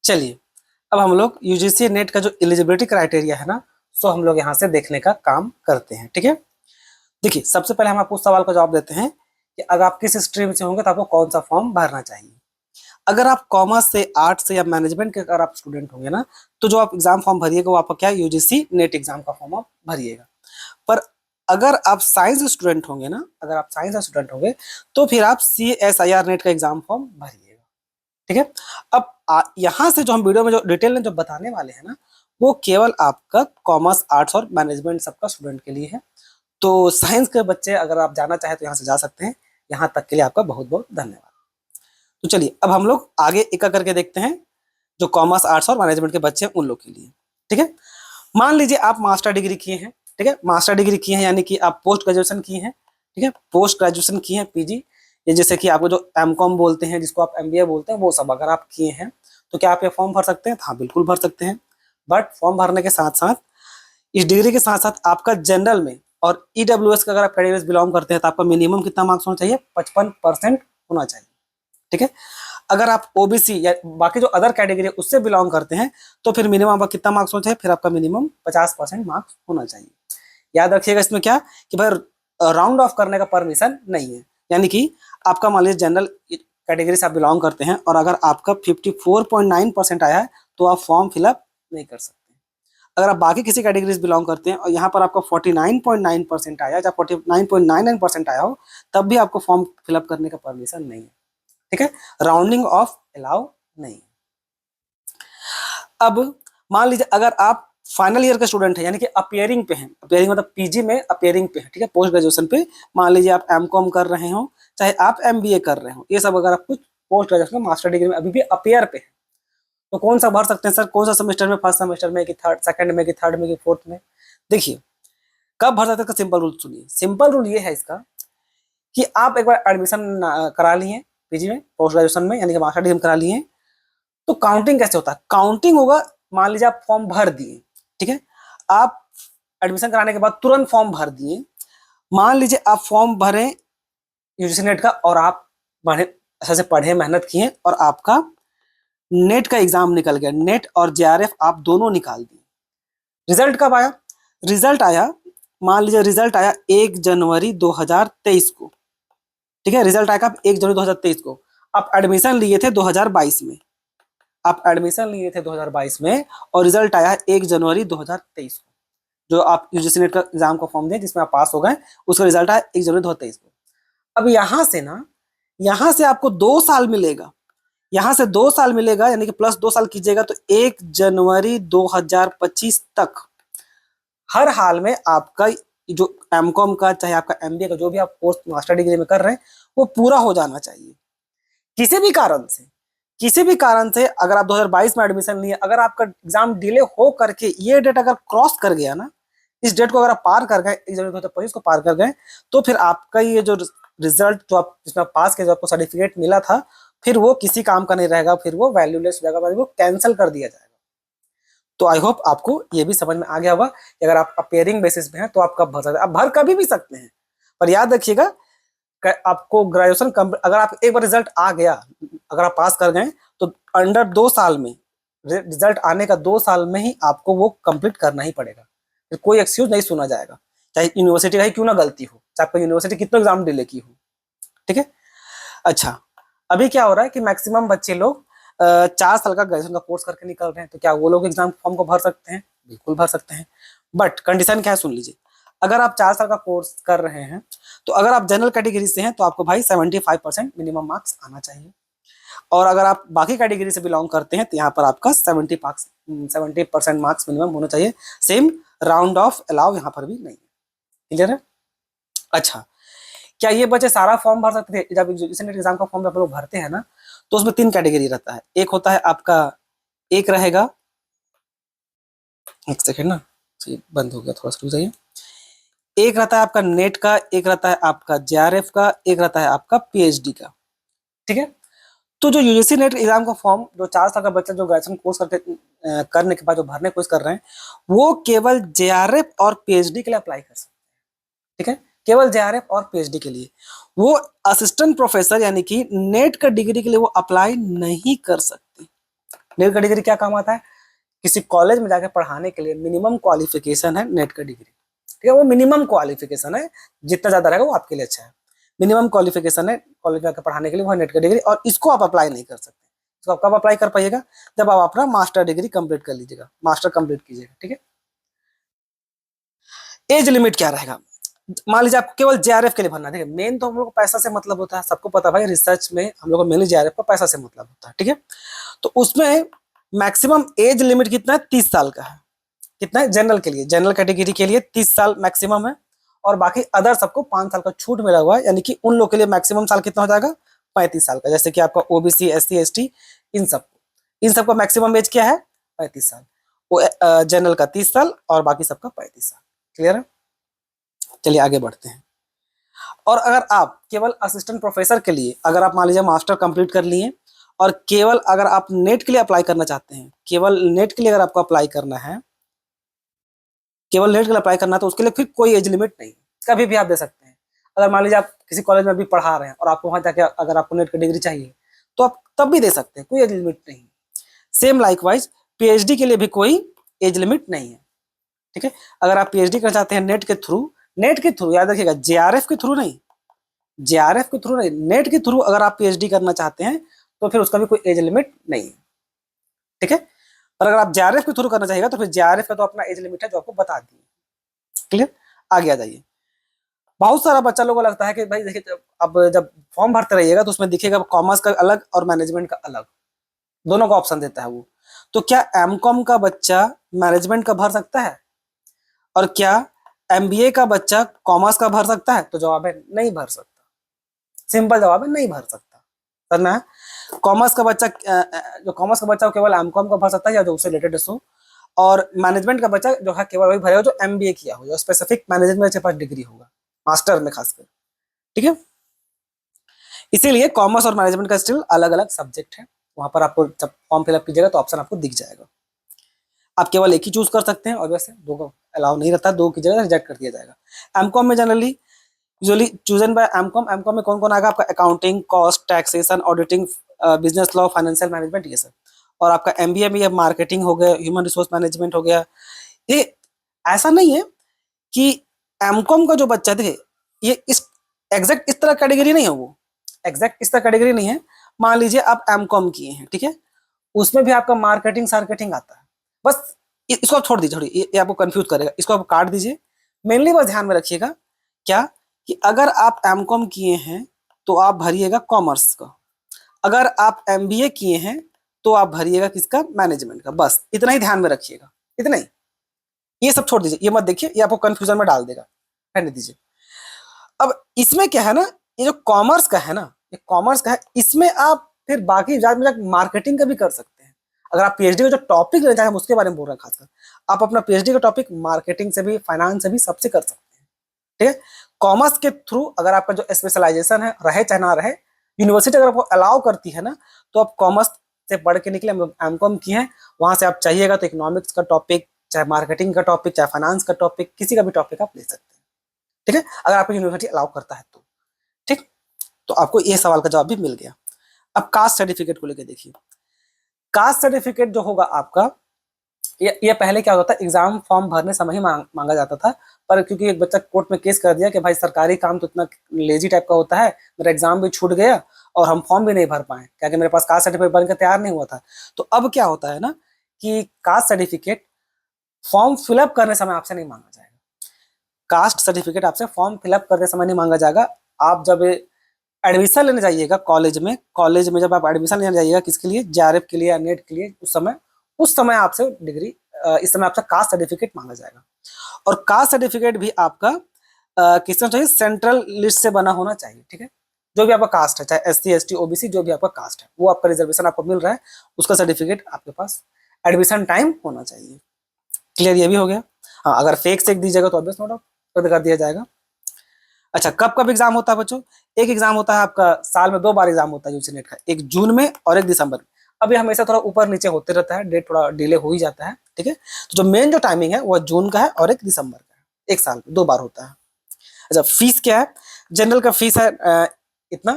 चलिए, अब हम लोग यूजीसी नेट का जो एलिजिबिलिटी क्राइटेरिया है ना, सो हम लोग यहाँ से देखने का काम करते हैं। ठीक है, देखिए सबसे पहले हम आपको उस सवाल का जवाब देते हैं कि अगर आप किस स्ट्रीम से होंगे तो आपको कौन सा फॉर्म भरना चाहिए। अगर आप कॉमर्स से, आर्ट्स से या मैनेजमेंट के अगर आप स्टूडेंट होंगे ना, तो जो आप एग्जाम फॉर्म भरिएगा वो आपका क्या है, यूजीसी नेट एग्जाम का फॉर्म आप भरिएगा। पर अगर आप साइंस स्टूडेंट होंगे ना, अगर आप साइंस स्टूडेंट होंगे तो फिर आप CSIR नेट का एग्जाम फॉर्म भरिएगा। ठीक है, अब यहाँ से जो हम वीडियो में जो डिटेल में जो बताने वाले हैं ना, वो केवल आपका कॉमर्स, आर्ट्स और मैनेजमेंट सबका स्टूडेंट के लिए है। तो साइंस के बच्चे अगर आप जाना चाहें तो यहाँ से जा सकते हैं। यहाँ तक के लिए आपका बहुत बहुत धन्यवाद। तो चलिए अब हम लोग आगे एक एक करके देखते हैं जो कॉमर्स, आर्ट्स और मैनेजमेंट के बच्चे हैं उन लोग के लिए। ठीक है, मान लीजिए आप मास्टर डिग्री किए हैं। ठीक है, मास्टर डिग्री किए हैं यानी कि आप पोस्ट ग्रेजुएशन किए हैं। ठीक है, पोस्ट ग्रेजुएशन किए हैं, PG, ये जैसे कि आपको जो MCOM बोलते हैं, जिसको आप MBA बोलते हैं, वो सब अगर आप किए हैं तो क्या आप ये फॉर्म भर सकते हैं? हाँ, बिल्कुल भर सकते हैं। बट फॉर्म भरने के साथ साथ, इस डिग्री के साथ साथ आपका जनरल में और EWS का अगर आप कैटेगरी से बिलोंग करते हैं तो आपका मिनिमम कितना मार्क्स होना चाहिए? 55% होना चाहिए। ठीक है, अगर आप OBC या बाकी जो अदर कैटेगरी उससे बिलोंग करते हैं तो फिर मिनिमम आपका कितना मार्क्स होना चाहिए? फिर आपका मिनिमम 50% मार्क्स होना चाहिए। याद रखिएगा इसमें क्या कि भाई राउंड ऑफ करने का परमिशन नहीं है। यानी कि आपका मान लीजिए जनरल कैटेगरी से आप बिलोंग करते हैं और अगर आपका 54.9% आया है तो आप फॉर्म फिलअप नहीं कर सकते। अगर आप बाकी किसी कैटेगरी से बिलोंग करते हैं और यहाँ पर आपका 49.9% आया, या 49.99% आया हो, तब भी आपको फॉर्म फिलअप करने का परमिशन नहीं है। ठीक है, राउंडिंग ऑफ अलाउ नहीं। अब मान लीजिए अगर आप फाइनल ईयर के स्टूडेंट हैं, यानी कि अपियरिंग पे हैं, अपियरिंग मतलब PG में अपियरिंग पे हैं। ठीक है, पोस्ट ग्रेजुएशन पे मान लीजिए आप MCOM कर रहे हो, चाहे आप MBA कर रहे हो, ये सब अगर आप कुछ पोस्ट ग्रेजुएशन में, मास्टर डिग्री में अभी भी अपियर पे है, तो कौन सा भर सकते हैं सर? कौन सा सेमेस्टर में? फर्स्ट सेमेस्टर में कि थर्ड, सेकंड में कि थर्ड में कि फोर्थ में? देखिए कब भर सकते हैं, सिंपल रूल सुनिए। सिंपल रूल ये है इसका कि आप एक बार एडमिशन करा लिए PG में, पोस्ट ग्रेजुएशन में, यानी कि मास्टर डिग्री में करा लिए, तो काउंटिंग कैसे होता है? काउंटिंग होगा, मान लीजिए आप फॉर्म भर दिए। ठीक है, आप एडमिशन कराने के बाद तुरंत फॉर्म भर दिए। मान लीजिए आप फॉर्म भरे यूजीसी नेट का और आप बढ़े, अच्छे से पढ़े, मेहनत किए और आपका नेट का एग्जाम निकल गया, नेट और JRF आप दोनों निकाल दिए। रिजल्ट कब आया? रिजल्ट आया, मान लीजिए रिजल्ट आया 1 जनवरी 2023 को। ठीक है, रिजल्ट आया 1 जनवरी 2023 को। आप एडमिशन लिए थे 2022 में, आप एडमिशन लिए थे 2022 में और रिजल्ट आया 1 जनवरी 2023 को। जो आप यूजीसी नेट का एग्जाम का फॉर्म दिए जिसमें आप पास हो गए, उसका रिजल्ट आया 1 जनवरी 2023 को। अब यहाँ से ना, यहाँ से आपको 2 साल मिलेगा, यहाँ से 2 साल मिलेगा, यानी कि प्लस 2 साल कीजिएगा तो 1 जनवरी 2025 तक हर हाल में आपका जो MCOM का, चाहे आपका MBA का, जो भी आप पोस्ट मास्टर डिग्री में कर रहे हैं, वो पूरा हो जाना चाहिए। किसी भी कारण से, किसी भी कारण से अगर आप 2022 में एडमिशन लिए, अगर आपका एग्जाम डिले हो करके ये डेट अगर क्रॉस कर गया ना, इस डेट को अगर आप पार कर गए, 1 जनवरी 2025 को पार कर गए, तो फिर आपका ये जो रिजल्ट जो आप जिसमें आप पास किया, जो आपको सर्टिफिकेट मिला था, फिर वो किसी काम का नहीं रहेगा, फिर वो वैल्यूलेस हो जाएगा, वो कैंसिल कर दिया जाएगा। तो आई होप आपको ये भी समझ में आ गया होगा कि अगर आप अपेयरिंग बेसिस पे हैं तो आप कब भर सकते हैं। आप भर कभी भी सकते हैं, पर याद रखिएगा आपको ग्रेजुएशन अगर आप एक बार रिजल्ट आ गया, अगर आप पास कर गए, तो अंडर 2 साल में, रिजल्ट आने का 2 साल में ही आपको वो कंप्लीट करना ही पड़ेगा। फिर कोई एक्सक्यूज नहीं सुना जाएगा, चाहे यूनिवर्सिटी का ही क्यों ना गलती हो, चाहे आपका यूनिवर्सिटी कितना एग्जाम डिले की हो। ठीक है, अच्छा अभी क्या हो रहा है कि मैक्सिमम बच्चे लोग 4 साल का ग्रेजुएशन का कोर्स करके निकल रहे हैं, तो क्या वो लोग एग्जाम फॉर्म को भर सकते हैं? बिल्कुल भर सकते हैं। बट कंडीशन क्या है सुन लीजिए। अगर आप 4 साल का कोर्स कर रहे हैं तो अगर आप जनरल कैटेगरी से हैं तो आपको भाई 75% मिनिमम मार्क्स आना चाहिए, और अगर आप बाकी कैटेगरी से बिलोंग करते हैं तो यहाँ पर आपका 70% मार्क्स मिनिमम होना चाहिए। सेम राउंड ऑफ अलाउ यहाँ पर भी नहीं है। क्लियर है? अच्छा, क्या ये बच्चे सारा फॉर्म भर सकते थे? जब एग्जाम का फॉर्म आप लोग भरते हैं ना, तो उसमें 3 कैटेगरी रहता है। एक होता है आपका, एक रहेगा, एक सेकेंड ना, बंद हो गया, थोड़ा सा रुक जाइए। एक रहता है आपका नेट का, एक रहता है आपका JRF का, एक रहता है आपका PhD का। ठीक है, तो जो यूजीसी नेट एग्जाम का फॉर्म जो 4 साल का बच्चा जो ग्रेजुएशन कोर्स करने के बाद जो भरने की कोशिश कर रहे हैं, वो केवल JRF और PhD के लिए अप्लाई कर सकते हैं। ठीक है, केवल JRF और PhD के लिए। वो असिस्टेंट प्रोफेसर यानी कि नेट का डिग्री के लिए वो अप्लाई नहीं कर सकते। नेट का डिग्री क्या काम आता है? किसी कॉलेज में जाके पढ़ाने के लिए मिनिमम क्वालिफिकेशन है नेट का डिग्री, ठीक है, वो मिनिमम क्वालिफिकेशन है, जितना ज्यादा रहेगा वो आपके लिए अच्छा है। मिनिमम क्वालिफिकेशन है कॉलेज में जाकर पढ़ाने के लिए वो नेट का डिग्री, और इसको आप अप्लाई नहीं कर सकते। इसको आप कब अप्लाई कर पाइएगा? जब आप अपना मास्टर डिग्री कंप्लीट कर लीजिएगा, मास्टर कंप्लीट कीजिएगा, ठीक है। एज लिमिट क्या रहेगा? मान लीजिए आपको केवल जेआरएफ के लिए भरना है, ठीक है। मेन तो हम लोग को पैसा से मतलब होता है, सबको पता है भाई, रिसर्च में हम लोग को मेनली जेआरएफ का पैसा से मतलब होता है, ठीक है। तो उसमें मैक्सिमम एज लिमिट कितना है? 30 साल का है। कितना है? जनरल के लिए, जनरल कैटेगरी के लिए 30 साल मैक्सिमम है, और बाकी अदर सबको 5 साल का छूट मिला हुआ है, यानी कि उन लोग के लिए मैक्सिमम साल कितना हो जाएगा? 35 साल का। जैसे कि आपका ओबीसी, एससी, एसटी, इन सबका मैक्सिमम एज क्या है? 35 साल। वो जनरल का 30 साल और बाकी सबका 35 साल। क्लियर है? चलिए आगे बढ़ते हैं। और अगर आप केवल असिस्टेंट प्रोफेसर के लिए, अगर आप मान लीजिए मास्टर कंप्लीट कर लिए और केवल अगर आप नेट के लिए अप्लाई करना चाहते हैं, केवल नेट के लिए अगर आपको अप्लाई करना है, केवल नेट के लिए अप्लाई करना है, तो उसके लिए फिर कोई एज लिमिट नहीं, कभी भी आप दे सकते हैं। अगर मान लीजिए आप किसी कॉलेज में भी पढ़ा रहे हैं और आपको वहां जाके अगर आपको नेट की डिग्री चाहिए तो आप तब भी दे सकते हैं, कोई एज लिमिट नहीं। सेम लाइकवाइज पीएचडी के लिए भी कोई एज लिमिट नहीं है, ठीक है। अगर आप पीएचडी करना चाहते हैं नेट के थ्रू, नेट के थ्रू, याद रखिएगा, जेआरएफ के थ्रू नहीं, जेआरएफ के थ्रू नहीं, नेट के थ्रू अगर आप पीएचडी करना चाहते हैं तो फिर उसका भी कोई एज लिमिट नहीं है, ठीक है। पर अगर आप जेआरएफ के थ्रू करना चाहिएगा तो फिर जेआरएफ का तो अपना एज लिमिट है जो आपको बता दी। क्लियर? आगे आ जाइए। बहुत सारा बच्चा लोगों को लगता है कि भाई देखिए, अब जब फॉर्म भरते रहिएगा तो उसमें दिखेगा कॉमर्स का अलग और मैनेजमेंट का अलग, दोनों का ऑप्शन देता है वो। तो क्या एमकॉम का बच्चा मैनेजमेंट का भर सकता है, और क्या एमबीए का बच्चा कॉमर्स का भर सकता है? तो जवाब है नहीं भर सकता। सिंपल जवाब है नहीं भर सकता। करना है कॉमर्स का बच्चा, जो कॉमर्स का बच्चा केवल एमकॉम का भर सकता है या जो उससे रिलेटेड हो, और मैनेजमेंट का बच्चा जो है केवल वही भरेगा जो एमबीए किया हो, जो स्पेसिफिक मैनेजमेंट के पास डिग्री होगा, मास्टर में खासकर, ठीक है। इसीलिए कॉमर्स और मैनेजमेंट का स्टिल अलग अलग सब्जेक्ट है। वहां पर आपको जब फॉर्म फिलअप कीजिएगा तो ऑप्शन आपको दिख जाएगा। आप केवल एक ही चूज कर सकते हैं और वैसे दो का अलाउ नहीं रहता, दो की जगह रिजेक्ट कर दिया जाएगा। एमकॉम में generally usually chosen by MCom. MCom में कौन कौन आएगा? आपका accounting, cost, taxation, auditing, business law, financial management, ये सब। और आपका एमबीए में ये मार्केटिंग हो गया, ह्यूमन रिसोर्स मैनेजमेंट हो गया। ये ऐसा नहीं है कि एमकॉम का जो बच्चा थे ये इस एग्जैक्ट इस तरह कैटेगरी नहीं है, वो एग्जैक्ट इस तरह कैटेगरी नहीं है। मान लीजिए आप एमकॉम किए हैं, ठीक है, उसमें भी आपका मार्केटिंग सार्केटिंग आता है। बस इसको आप छोड़ दीजिए, छोड़िए, ये आपको कंफ्यूज करेगा, इसको आप काट दीजिए। मेनली बस ध्यान में रखिएगा क्या, कि अगर आप एमकॉम किए हैं तो आप भरिएगा कॉमर्स का, अगर आप एमबीए किए हैं तो आप भरिएगा किसका? मैनेजमेंट का। बस इतना ही ध्यान में रखिएगा, इतना ही। ये सब छोड़ दीजिए, ये मत देखिए, ये आपको कंफ्यूजन में डाल देगा, रहने दीजिए। अब इसमें क्या है ना, ये जो कॉमर्स का है ना, ये कॉमर्स का है, इसमें आप फिर बाकी मार्केटिंग का भी कर सकते हैं। अगर आप पीएचडी का जो टॉपिक लेना चाहें, हम उसके बारे में बोल रहे हैं खासकर, आप अपना पीएचडी का टॉपिक मार्केटिंग से भी, फाइनेंस से भी, सबसे कर सकते हैं, ठीक है। कॉमर्स के थ्रू अगर आपका जो स्पेशलाइजेशन है, रहे चाहे ना रहे, यूनिवर्सिटी अगर आपको अलाउ करती है ना, तो आप कॉमर्स से पढ़ के निकले, हम एमकॉम किए हैं, वहां से आप चाहिएगा तो इकोनॉमिक्स का टॉपिक, चाहे मार्केटिंग का टॉपिक, चाहे फाइनेंस का टॉपिक, किसी का भी टॉपिक आप ले सकते हैं, ठीक है, अगर आपको यूनिवर्सिटी अलाउ करता है तो, ठीक। तो आपको ये सवाल का जवाब भी मिल गया। अब कास्ट सर्टिफिकेट को लेकर देखिए। कास्ट सर्टिफिकेट जो होगा आपका, ये पहले क्या होता था, एग्जाम फॉर्म भरने समय ही मांगा जाता था, पर क्योंकि एक बच्चा कोर्ट में केस कर दिया कि भाई सरकारी काम तो इतना लेजी टाइप का होता है, मेरा एग्जाम भी छूट गया और हम फॉर्म भी नहीं भर पाए क्योंकि मेरे पास कास्ट सर्टिफिकेट बनकर तैयार नहीं हुआ था। तो अब क्या होता है ना, कि कास्ट सर्टिफिकेट फॉर्म फिलअप करने समय आपसे नहीं मांगा जाएगा। कास्ट सर्टिफिकेट आपसे फॉर्म फिलअप करने समय नहीं मांगा जाएगा। आप जब एडमिशन लेने जाइएगा कॉलेज में जब आप एडमिशन लेने जाइएगा, किसके लिए? जेआरएफ के लिए या नेट के लिए, उस समय आपसे डिग्री, इस समय आपसे कास्ट सर्टिफिकेट मांगा जाएगा। और कास्ट सर्टिफिकेट भी आपका किस तरह चाहिए? सेंट्रल लिस्ट से बना होना चाहिए, ठीक है। जो भी आपका कास्ट है, चाहे एससी, एसटी, ओबीसी, जो भी आपका कास्ट है, वो आपका रिजर्वेशन आपको मिल रहा है, उसका सर्टिफिकेट आपके पास एडमिशन टाइम होना चाहिए। क्लियर? ये भी हो गया। हाँ, अगर फेक सेक दीजिएगा तो ऑब्वियस नो डाउट रद्द कर दिया जाएगा। अच्छा, कब कब एग्जाम होता है बच्चों? एक एग्जाम होता है आपका, साल में 2 बार एग्जाम होता है यूजी नेट का, एक जून में और एक दिसंबर में। अब ये हमेशा थोड़ा ऊपर नीचे होते रहता है, डेट थोड़ा डिले हो ही जाता है, ठीक है। तो जो मेन जो टाइमिंग है वो जून का है और एक दिसंबर का है, एक साल में 2 बार होता है। अच्छा, फीस क्या है? जनरल का फीस है इतना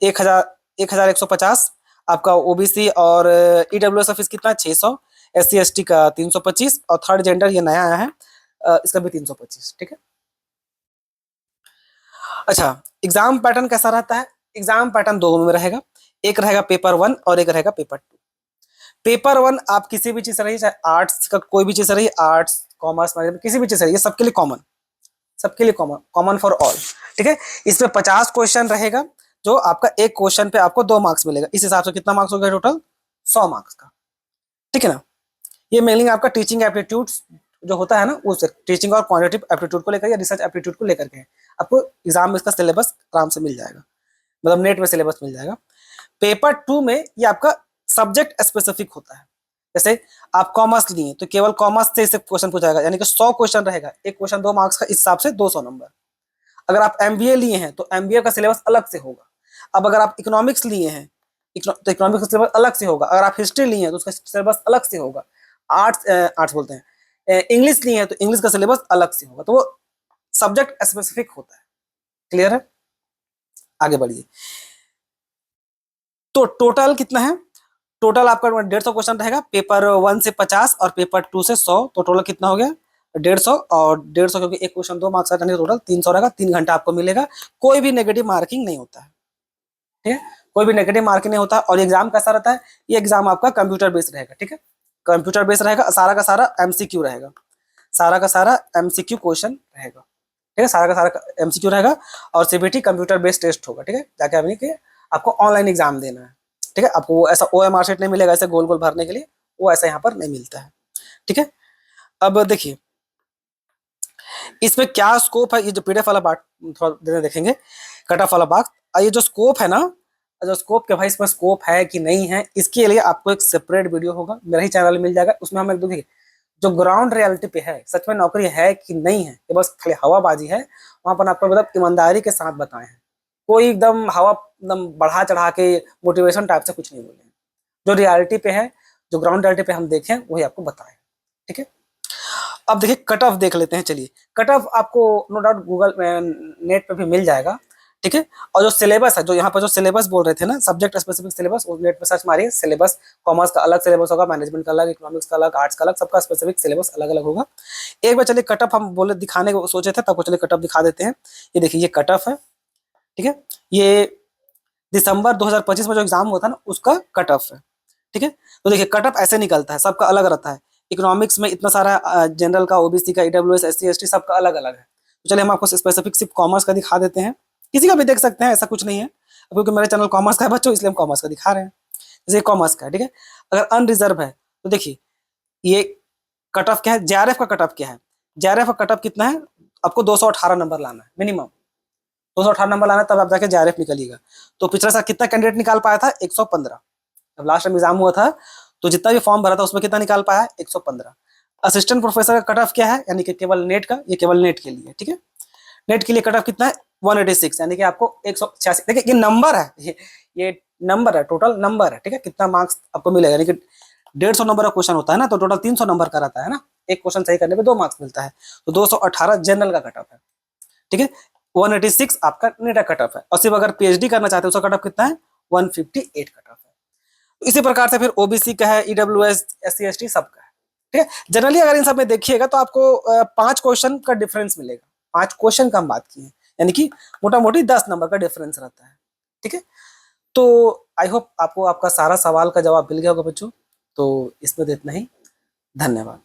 1150। आपका ओबीसी और ईडब्ल्यूएस का फीस कितना है 600, एससी एसटी का 325 और थर्ड जेंडर ये नया आया है इसका भी 325, ठीक है। अच्छा, एग्जाम पैटर्न कैसा रहता है? एग्जाम पैटर्न दो में रहेगा, एक रहेगा पेपर 1 और एक रहेगा पेपर 2। पेपर 1 आप किसी भी चीज से रही, चाहे आर्ट्स का कोई भी चीज से रही, आर्ट्स कॉमर्स किसी भी चीज से रही, ये सबके लिए कॉमन, सबके लिए कॉमन, कॉमन फॉर ऑल, ठीक है। इसमें 50 क्वेश्चन रहेगा, जो आपका एक क्वेश्चन पे आपको 2 मार्क्स मिलेगा। इस हिसाब से कितना मार्क्स हो गया टोटल? 100 मार्क्स का, ठीक है ना। ये मेनली आपका टीचिंग एप्टीट्यूड जो होता है ना, उस टीचिंग और क्वांटिटेटिव एप्टीट्यूड को लेकर या रिसर्च एप्टीट्यूड को लेकर के आपको एग्जाम में इसका सिलेबस आराम से मिल जाएगा, मतलब नेट में सिलेबस मिल जाएगा। पेपर 2 में ये आपका सब्जेक्ट स्पेसिफिक होता है। जैसे आप कॉमर्स लिए तो केवल कॉमर्स से इसे क्वेश्चन पूछा जाएगा, यानी कि 100 क्वेश्चन रहेगा, एक क्वेश्चन 2 मार्क्स का, इस हिसाब से 200 नंबर। अगर आप एमबीए लिए हैं तो एमबीए का सिलेबस अलग से होगा। अब अगर आप इकोनॉमिक्स लिए हैं तो इकोनॉमिक्स का सिलेबस अलग से होगा। अगर आप हिस्ट्री लिए हैं तो उसका सिलेबस अलग से होगा। आर्ट्स बोलते हैं, इंग्लिश लिए हैं तो इंग्लिश का सिलेबस अलग से होगा। तो वो सब्जेक्ट स्पेसिफिक होता है। क्लियर है? आगे बढ़िए। तो टोटल कितना है? टोटल आपका 150 क्वेश्चन रहेगा, पेपर 1 से 50 और पेपर 2 से 100। तो टोटल कितना हो गया? 150 और 150, क्योंकि एक क्वेश्चन 2 मार्क्स का, टोटल 300 रहेगा। 3 घंटा आपको मिलेगा, कोई भी नेगेटिव मार्किंग नहीं होता है, ठीक है। कोई भी नेगेटिव मार्किंग नहीं होता। और एग्जाम कैसा रहता है? ये एग्जाम आपका कंप्यूटर बेस्ड रहेगा, ठीक है। कंप्यूटर बेस्ड रहेगा, सारा का सारा एमसीक्यू रहेगा, सारा का सारा एमसीक्यू क्वेश्चन रहेगा, ठीक है। सारा का सारा एमसीक्यू रहेगा और सीबीटी कंप्यूटर बेस्ड टेस्ट होगा, ठीक है। जाके आपने कि आपको ऑनलाइन एग्जाम देना है, ठीक है। आपको वो ऐसा ओएमआर शीट नहीं मिलेगा ऐसे गोल गोल भरने के लिए, वो ऐसा यहाँ पर नहीं मिलता है, ठीक है। अब देखिए इसमें क्या स्कोप है, ये जो पीडीएफ वाला पार्ट थोड़ा देर देखेंगे, कट ऑफ वाला पार्ट। ये जो स्कोप है ना, जो स्कोप के भाई इसमें स्कोप है कि नहीं है, इसके लिए आपको एक सेपरेट वीडियो होगा, मेरा ही चैनल मिल जाएगा। उसमें हम एक देखिए जो ग्राउंड रियलिटी पे है, सच में नौकरी है कि नहीं है, ये बस खाली हवाबाजी है, वहां पर आपको मतलब ईमानदारी के साथ बताए हैं। कोई एकदम हवा एकदम बढ़ा चढ़ा के मोटिवेशन टाइप से कुछ नहीं बोले हैं। जो रियलिटी पे है, जो ग्राउंड रियलिटी पे हम देखें वही आपको बताएं, ठीक है। अब देखिए कट ऑफ देख लेते हैं। चलिए, कट ऑफ आपको नो डाउट गूगल नेट पे भी मिल जाएगा, ठीक है। और जो सिलेबस है, जो यहाँ पर जो सिलेबस बोल रहे थे ना, सब्जेक्ट स्पेसिफिक सिलेबस, वो नेट पे सर्च मारिए। सिलेबस कॉमर्स का अलग सिलेबस होगा, मैनेजमेंट का अलग, इकोनॉमिक्स का अलग, आर्ट्स का अलग, सबका स्पेसिफिक सिलेबस अलग अलग होगा। एक बार चलिए कट ऑफ हम बोले दिखाने को सोचे थे, तब चलिए कट ऑफ दिखा देते हैं। ये देखिए ये कट ऑफ है, ठीक है। ये दिसंबर 2025 में जो एग्जाम हुआ था ना, उसका कट ऑफ है, ठीक है। तो देखिए कट ऑफ ऐसे निकलता है, सबका अलग रहता है। इकोनॉमिक्स में इतना सारा जनरल का, ओबीसी का, ईडब्ल्यूएस, एससी एसटी सबका अलग अलग है। तो चलिए हम आपको स्पेसिफिक सिर्फ कॉमर्स का दिखा देते हैं, किसी का भी देख सकते हैं, ऐसा कुछ नहीं है। क्योंकि मेरे चैनल कॉमर्स का है बच्चों, इसलिए हम कॉमर्स का दिखा रहे हैं। जैसे कॉमर्स का, ठीक है। अगर अनरिजर्व है तो देखिए ये कट ऑफ क्या है, जेआरएफ का कट ऑफ क्या है। जेआरएफ का कट ऑफ कितना है? आपको 218 नंबर लाना है मिनिमम, 218 नंबर लाना है, तब आप जाके जेआरएफ निकलिएगा। तो पिछला साल कितना कैंडिडेट निकाल पाया था? 115। जब लास्ट टाइम एग्जाम हुआ था तो जितना भी फॉर्म भरा था उसमें कितना निकाल पाया? 115। असिस्टेंट प्रोफेसर का कट ऑफ क्या है, यानी कि केवल नेट का, ये केवल नेट के लिए, ठीक है। नेट के लिए कट ऑफ कितना है? 186, यानी कि आपको 186। देखिए ये नंबर है, ये नंबर है, टोटल नंबर है, ठीक है। कितना मार्क्स आपको मिलेगा, यानी कि 150 नंबर का क्वेश्चन होता है ना, तो टोटल 300 नंबर का रहता है ना। एक क्वेश्चन सही करने पे 2 मार्क्स मिलता है। तो 218 जनरल का कट ऑफ है, ठीक है। 186 आपका नेट का कट ऑफ है। और सिर्फ अगर पीएचडी करना चाहते हो उसका कट ऑफ कितना है? 158 कट ऑफ है। इसी प्रकार से फिर ओबीसी का है, ईडब्ल्यूएस, एससी एसटी सबका है, ठीक है। जनरली अगर इन सब में देखिएगा तो आपको 5 क्वेश्चन का डिफरेंस मिलेगा। 5 क्वेश्चन का हम बात किए, यानी कि मोटा मोटी 10 नंबर का डिफरेंस रहता है, ठीक है। तो आई होप आपको आपका सारा सवाल का जवाब मिल गया होगा बच्चों। तो इसमें तो इतना ही, धन्यवाद।